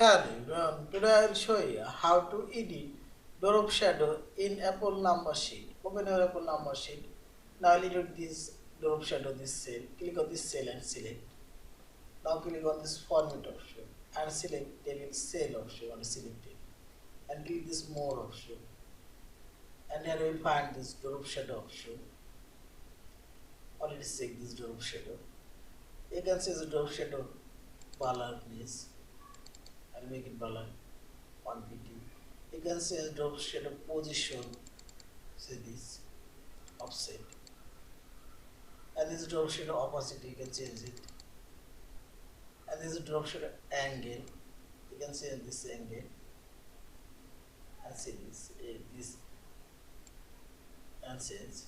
Hello everyone, today I will show you how to edit drop shadow in Apple number sheet. Open your Apple number sheet. Now edit this drop shadow, this cell. Click on this cell and select. Now click on this format option and select table cell option on selected. And click this more option. And here you will find this drop shadow option. Already check this drop shadow. You can see the drop shadow color please. I'll make it color 1pt. You can see the drop shadow position, say this offset, and this drop shadow opacity you can change it, and this drop shadow angle you can change this angle, and see this and change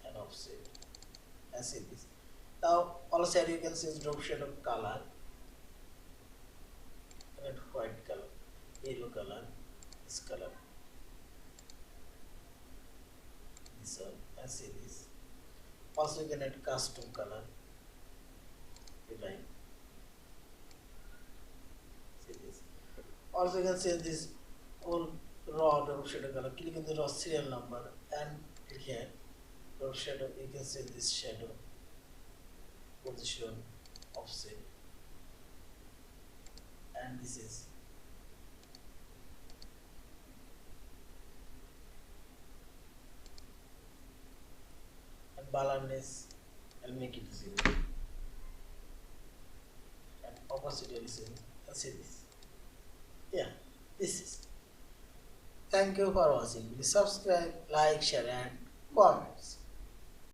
and offset, and see this. Now also you can see drop shadow color, red, white color, yellow color, this color, this one, and see this. Also you can add custom color, you like, see this. Also you can see this all raw drop shadow color. Click on the raw serial number and click here drop shadow. You can see this shadow position, offset, and this is and balance. I'll make it 0 and opacity is 0 and see this. Yeah, this is. Thank you for watching. Please subscribe, like, share and comments.